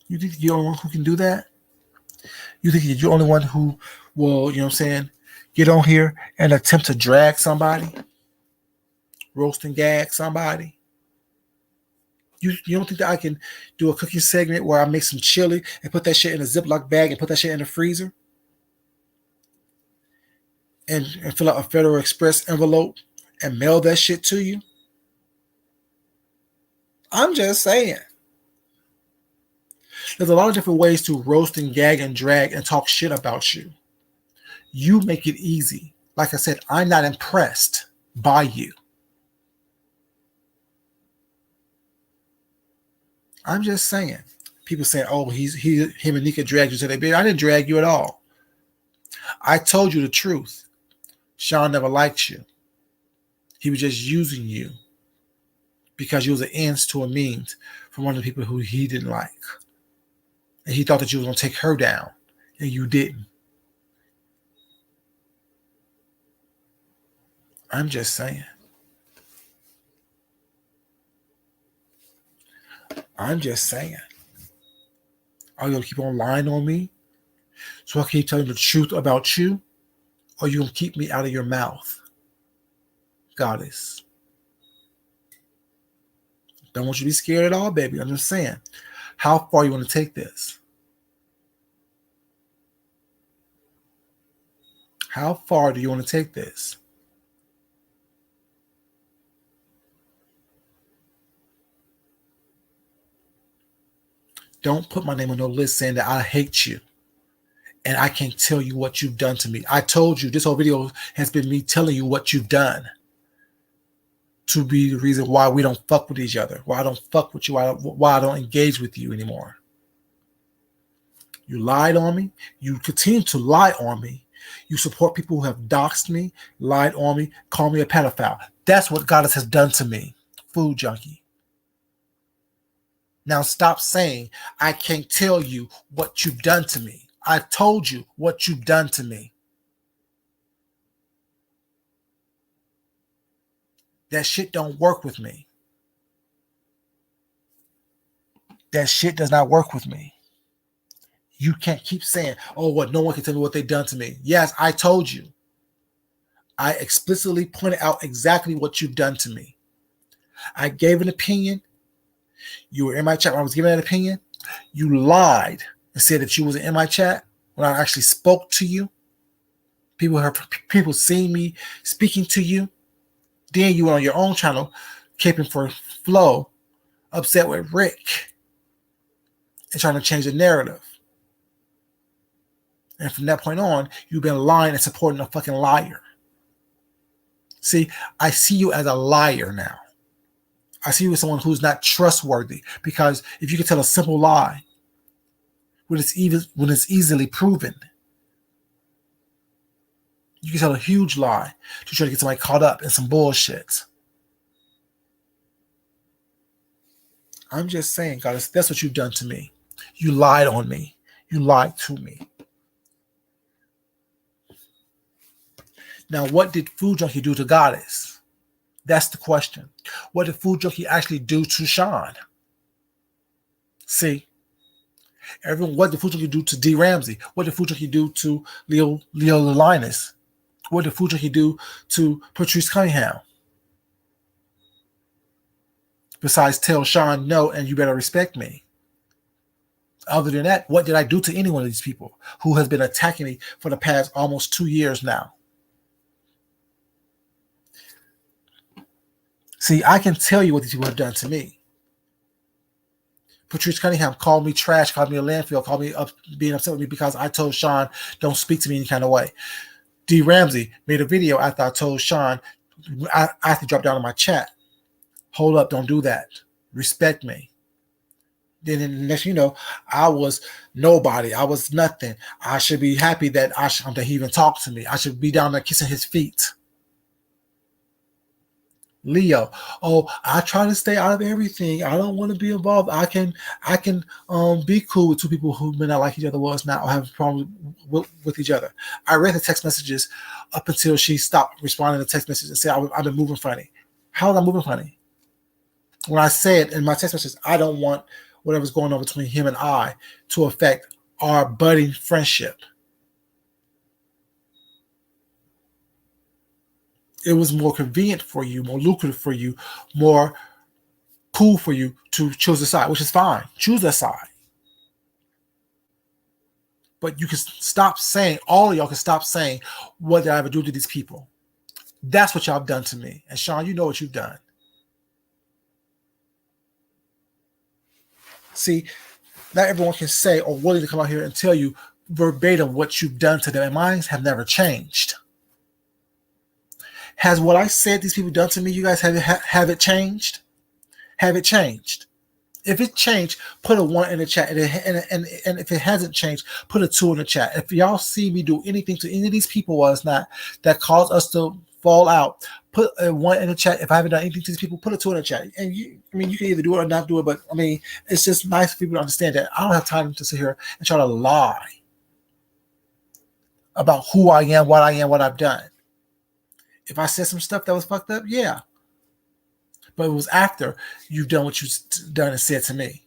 S1: You think you're the only one who can do that? You think you're the only one who will, get on here and attempt to drag somebody? Roast and gag somebody? You don't think that I can do a cooking segment where I make some chili and put that shit in a Ziploc bag and put that shit in the freezer? And fill out a Federal Express envelope and mail that shit to you? I'm just saying. There's a lot of different ways to roast and gag and drag and talk shit about you. You make it easy. Like I said, I'm not impressed by you. I'm just saying. People saying, "Oh, him and Nika dragged you to their bed." I didn't drag you at all. I told you the truth. Sean never liked you. He was just using you because you was an ends to a means from one of the people who he didn't like. And he thought that you was going to take her down, and you didn't. I'm just saying. I'm just saying. Are you going to keep on lying on me so I keep telling the truth about you? Or are you going to keep me out of your mouth? Goddess. Don't want you to be scared at all, baby. I'm just saying. How far you want to take this? How far do you want to take this? Don't put my name on no list saying that I hate you and I can't tell you what you've done to me. I told you this whole video has been me telling you what you've done to be the reason why we don't fuck with each other, why I don't fuck with you, why I don't engage with you anymore. You lied on me. You continue to lie on me. You support people who have doxed me, lied on me, called me a pedophile. That's what Goddess has done to me, food junkie. Now stop saying, I can't tell you what you've done to me. I've told you what you've done to me. That shit don't work with me. That shit does not work with me. You can't keep saying, oh, what? No one can tell me what they've done to me. Yes, I told you. I explicitly pointed out exactly what you've done to me. I gave an opinion. You were in my chat when I was giving that opinion. You lied and said that you wasn't in my chat when I actually spoke to you. People seen me speaking to you. Then you went on your own channel, caping for flow, upset with Rick, and trying to change the narrative. And from that point on, you've been lying and supporting a fucking liar. See, I see you as a liar now. I see you as someone who's not trustworthy, because if you can tell a simple lie when it's easily proven, you can tell a huge lie to try to get somebody caught up in some bullshit. I'm just saying, God, that's what you've done to me. You lied on me. You lied to me. Now, what did Food Junkie do to Goddess? That's the question. What did Food Junkie actually do to Sean? See, everyone, what did Food Junkie do to D. Ramsey? What did Food Junkie do to Leo Linus? What did Food Junkie do to Patrice Cunningham? Besides tell Sean no and you better respect me. Other than that, what did I do to any one of these people who has been attacking me for the past almost 2 years now? See, I can tell you what these people have done to me. Patrice Cunningham called me trash, called me a landfill, called me up, being upset with me because I told Sean, don't speak to me any kind of way. D. Ramsey made a video after I told Sean, I have to drop down in my chat. Hold up, don't do that. Respect me. Then next you know, I was nobody. I was nothing. I should be happy that he even talked to me. I should be down there kissing his feet. Leo, oh, I try to stay out of everything. I don't want to be involved. I can be cool with two people who may not like each other well as not or have a problem with each other. I read the text messages up until she stopped responding to text messages and said I've been moving funny. How was I moving funny? When I said in my text messages, I don't want whatever's going on between him and I to affect our budding friendship. It was more convenient for you, more lucrative for you, more cool for you to choose a side, which is fine. Choose a side. But you can stop saying, all of y'all can stop saying, what did I ever do to these people? That's what y'all have done to me. And Sean, you know what you've done. See, not everyone can say or willing to come out here and tell you verbatim what you've done to them. And mine have never changed. Has what I said these people done to me, you guys have it changed? Have it changed? If it changed, put a 1 in the chat. And if it hasn't changed, put a 2 in the chat. If y'all see me do anything to any of these people that caused us to fall out, put a 1 in the chat. If I haven't done anything to these people, put a 2 in the chat. And you can either do it or not do it. But I mean, it's just nice for people to understand that I don't have time to sit here and try to lie about who I am, what I've done. If I said some stuff that was fucked up, yeah. But it was after you've done what you've done and said to me.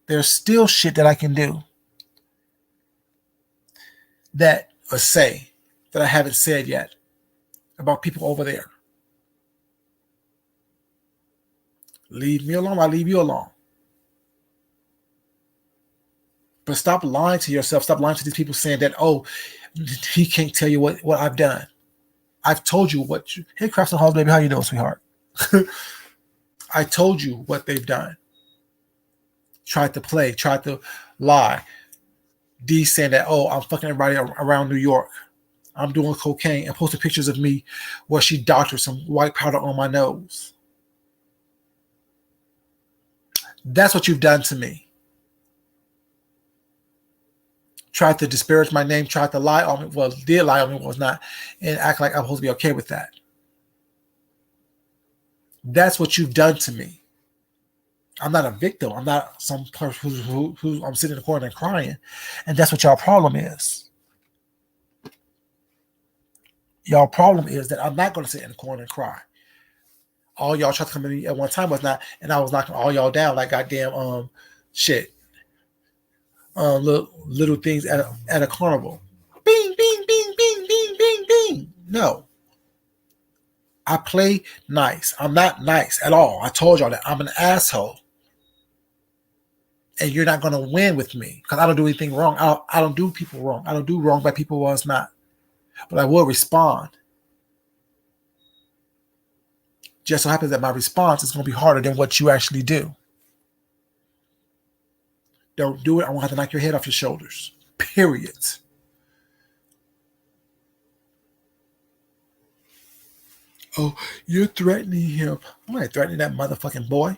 S1: There's still shit that I can do that or say that I haven't said yet about people over there. Leave me alone, I leave you alone. But stop lying to yourself. Stop lying to these people saying that, oh, he can't tell you what I've done. I've told you what you... Hey, Crafts and Halls, baby, how you doing, sweetheart? I told you what they've done. Tried to play, tried to lie. D saying that, oh, I'm fucking everybody around New York. I'm doing cocaine and posting pictures of me where she doctored some white powder on my nose. That's what you've done to me. tried to disparage my name, tried to lie on me, well, did lie on me, was not, and act like I'm supposed to be okay with that. That's what you've done to me. I'm not a victim. I'm not some person who I'm sitting in the corner and crying. And that's what y'all problem is. Y'all problem is that I'm not going to sit in the corner and cry. All y'all tried to come at me at one time was not, and I was knocking all y'all down like goddamn shit. Little things at a carnival. Bing, bing, bing, bing, bing, bing, bing. No. I play nice. I'm not nice at all. I told y'all that I'm an asshole. And you're not going to win with me because I don't do anything wrong. I don't do people wrong. I don't do wrong by people who it's not. But I will respond. Just so happens that my response is going to be harder than what you actually do. Don't do it. I won't have to knock your head off your shoulders. Period. Oh, you're threatening him. I'm not threatening that motherfucking boy.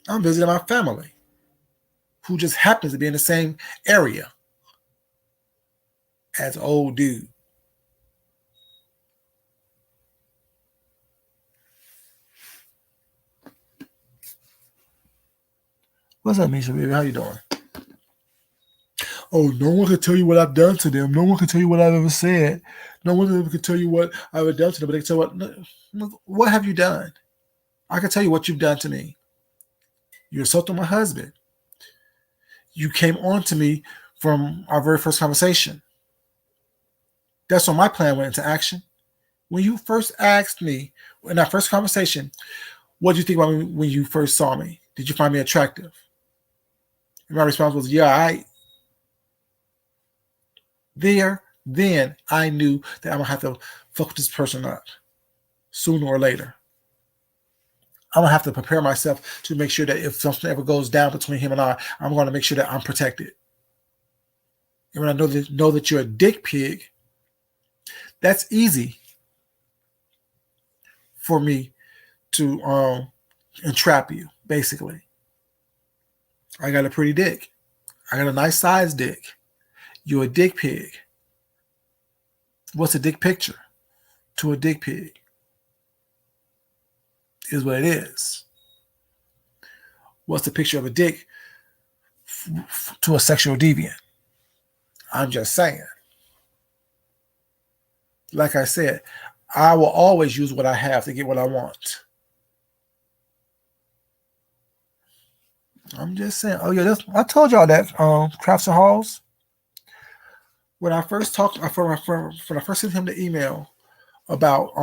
S1: I'm visiting my family, who just happens to be in the same area as old dude. What's up, Misha, baby? How you doing? Oh, no one can tell you what I've done to them. No one can tell you what I've ever said. No one ever can tell you what I've ever done to them. But they can tell what have you done? I can tell you what you've done to me. You assaulted my husband. You came on to me from our very first conversation. That's when my plan went into action. When you first asked me in our first conversation, what did you think about me when you first saw me? Did you find me attractive? And my response was, yeah, then I knew that I'm going to have to fuck this person up sooner or later. I'm going to have to prepare myself to make sure that if something ever goes down between him and I'm going to make sure that I'm protected. And when I know that you're a dick pig, that's easy for me to entrap you, basically. I got a pretty dick. I got a nice size dick. You're a dick pig. What's a dick picture to a dick pig? Is what it is. What's the picture of a dick to a sexual deviant? I'm just saying. Like I said, I will always use what I have to get what I want. I'm just saying. Oh yeah, I told y'all that Crafts and Halls. When I first talked, when I first sent him the email about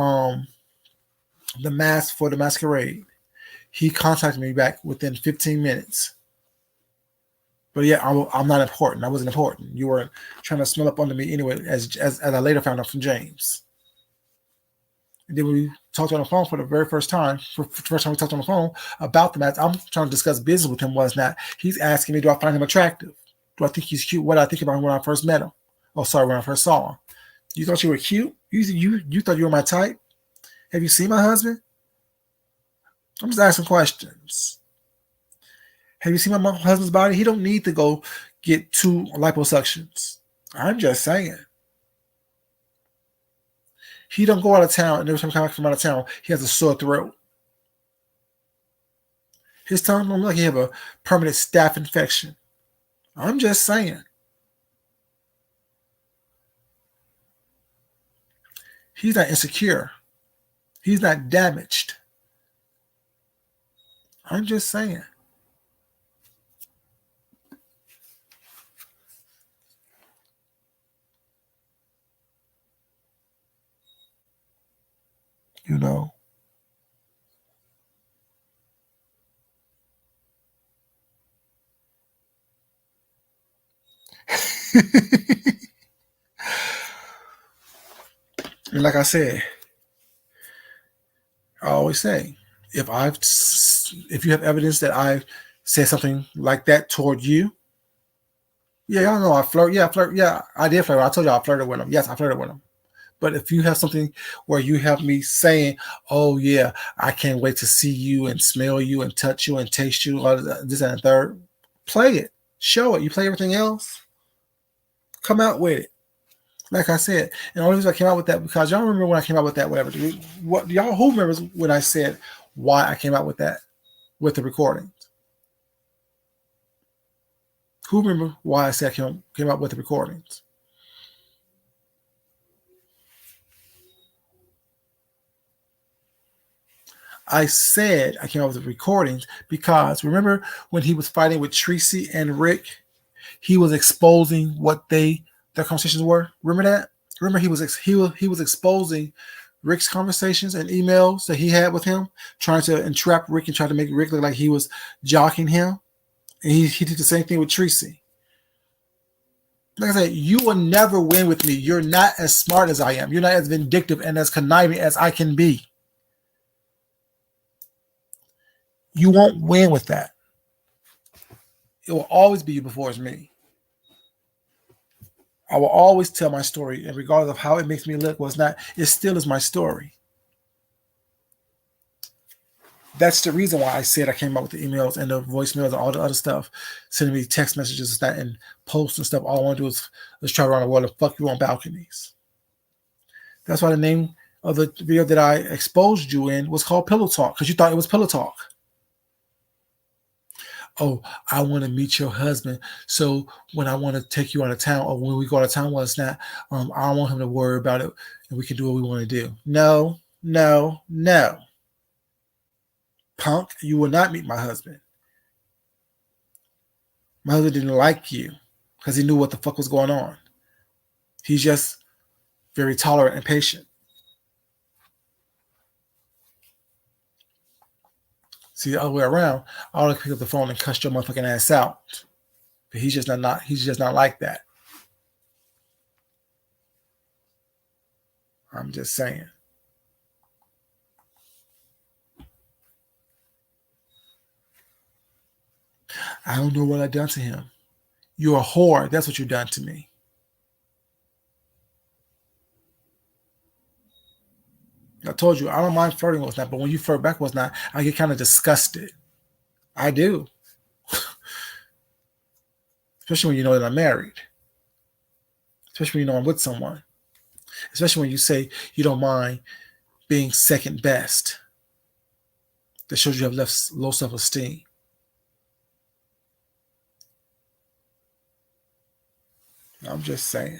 S1: the mask for the masquerade, he contacted me back within 15 minutes. But yeah, I'm not important. I wasn't important. You were trying to smell up under me anyway, as I later found out from James. And then we talked on the phone for the very first time. For the first time we talked on the phone about the mask. I'm trying to discuss business with him. Was not. He's asking me, do I find him attractive? Do I think he's cute? What did I think about him when I first met him? Oh, sorry, when I first saw him. You thought you were cute? You thought you were my type? Have you seen my husband? I'm just asking questions. Have you seen my husband's body? He don't need to go get 2 liposuctions. I'm just saying. He don't go out of town, and every time he comes back from out of town, he has a sore throat. His tongue don't look like he have a permanent staph infection. I'm just saying. He's not insecure. He's not damaged. I'm just saying. You know. And like I said, I always say, if you have evidence that I've said something like that toward you, yeah, y'all know I flirt. Yeah, I flirt. Yeah, I did flirt. I told you I flirted with him. Yes, I flirted with him. But if you have something where you have me saying, "Oh yeah, I can't wait to see you and smell you and touch you and taste you," or this and the third, play it.
S2: Show it. You play everything else. Come out with it. Like I said, and the only reason I came out with that because y'all remember when I came out with that, whatever. What y'all who remembers when I said why I came out with that with the recordings? Who remember why I said I came out with the recordings? I said I came out with the recordings because remember when he was fighting with Tracy and Rick, he was exposing what their conversations were. Remember that? Remember he was exposing Rick's conversations and emails that he had with him, trying to entrap Rick and try to make Rick look like he was jocking him. And he did the same thing with Tracy. Like I said, you will never win with me. You're not as smart as I am. You're not as vindictive and as conniving as I can be. You won't win with that. It will always be you before it's me. I will always tell my story, and regardless of how it makes me look, well, it still is my story. That's the reason why I said I came up with the emails and the voicemails and all the other stuff, sending me text messages and posts and stuff. All I want to do is try around the world and fuck you on balconies. That's why the name of the video that I exposed you in was called Pillow Talk, because you thought it was Pillow Talk. Oh, I want to meet your husband. So when I want to take you out of town, or when we go out of town, well, it's not, I don't want him to worry about it, and we can do what we want to do. No, no, no. Punk, you will not meet my husband. My husband didn't like you because he knew what the fuck was going on. He's just very tolerant and patient. See, the other way around, I would pick up the phone and cuss your motherfucking ass out. But he's just not like that. I'm just saying. I don't know what I've done to him. You're a whore. That's what you've done to me. I told you, I don't mind flirting with that, but when you flirt back with that, I get kind of disgusted. I do. Especially when you know that I'm married. Especially when you know I'm with someone. Especially when you say you don't mind being second best. That shows you have low self-esteem. I'm just saying.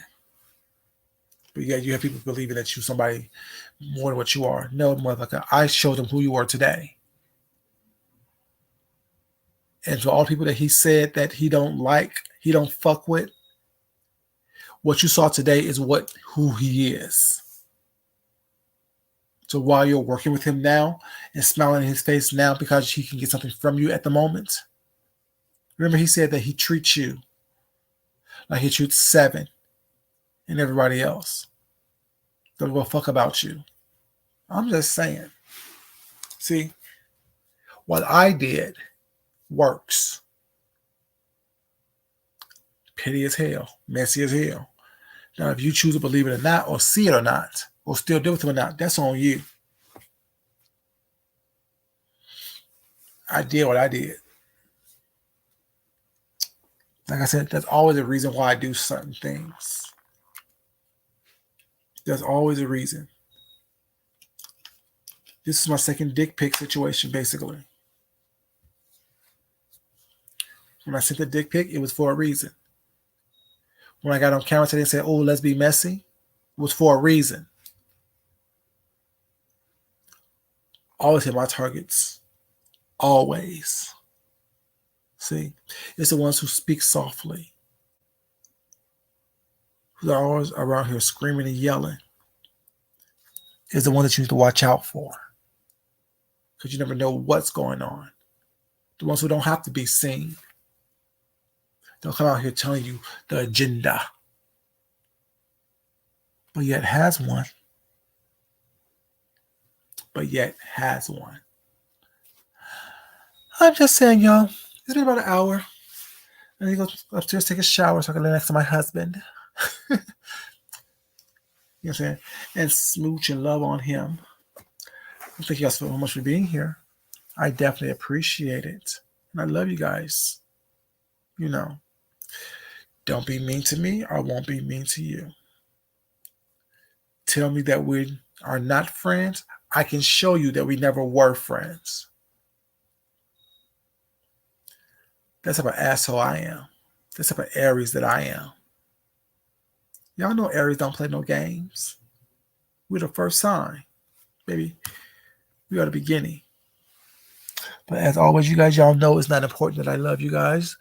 S2: But yeah, you have people believing that you're somebody more than what you are. No, motherfucker. I showed them who you are today. And to all the people that he said that he don't fuck with, what you saw today is who he is. So while you're working with him now and smiling in his face now because he can get something from you at the moment, remember he said that he treats you like he treats Seven and everybody else. Don't give a fuck about you. I'm just saying. See, what I did works. Petty as hell, messy as hell. Now, if you choose to believe it or not, or see it or not, or still deal with it or not, that's on you. I did what I did. Like I said, there's always a reason why I do certain things. There's always a reason. This is my second dick pic situation, basically. When I sent the dick pic, it was for a reason. When I got on camera today and said, oh, let's be messy, it was for a reason. Always hit my targets. Always. See, it's the ones who speak softly, who are always around here screaming and yelling, is the one that you need to watch out for. Because you never know what's going on. The ones who don't have to be seen. They'll come out here telling you the agenda. But yet has one. I'm just saying, y'all, it's been about an hour. I need to go upstairs, take a shower so I can lay next to my husband. You know what I'm saying? And smooch and love on him. Thank you guys so much for being here. I definitely appreciate it. And I love you guys. You know. Don't be mean to me, or I won't be mean to you. Tell me that we are not friends. I can show you that we never were friends. That's the type of asshole I am. That's the type of Aries that I am. Y'all know Aries don't play no games. We're the first sign, baby. We are the beginning. But as always, you guys, y'all know it's not important that I love you guys.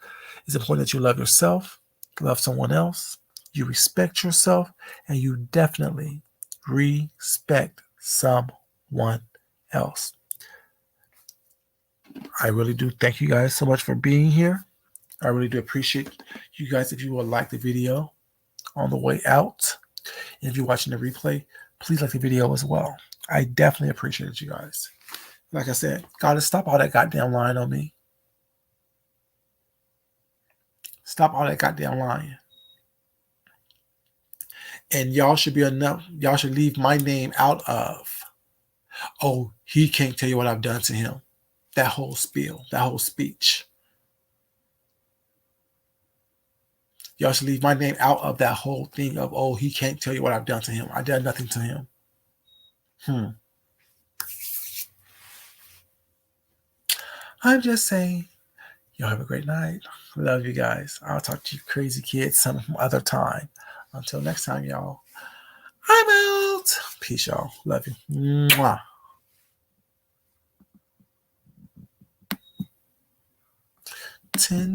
S2: It's important that you love yourself, love someone else, you respect yourself, and you definitely respect someone else. I really do thank you guys so much for being here. I really do appreciate you guys. If you would like the video on the way out, and if you're watching the replay, please like the video as well. I definitely appreciate it, you guys. Like I said, gotta stop all that goddamn lying on me. Stop all that goddamn lying. And y'all should be enough. Y'all should leave my name out of, oh, he can't tell you what I've done to him. That whole spiel, that whole speech. Y'all should leave my name out of that whole thing of, oh, he can't tell you what I've done to him. I did nothing to him. I'm just saying. Y'all have a great night. Love you guys. I'll talk to you crazy kids some other time. Until next time, y'all. I'm out. Peace, y'all. Love you. Mwah. 10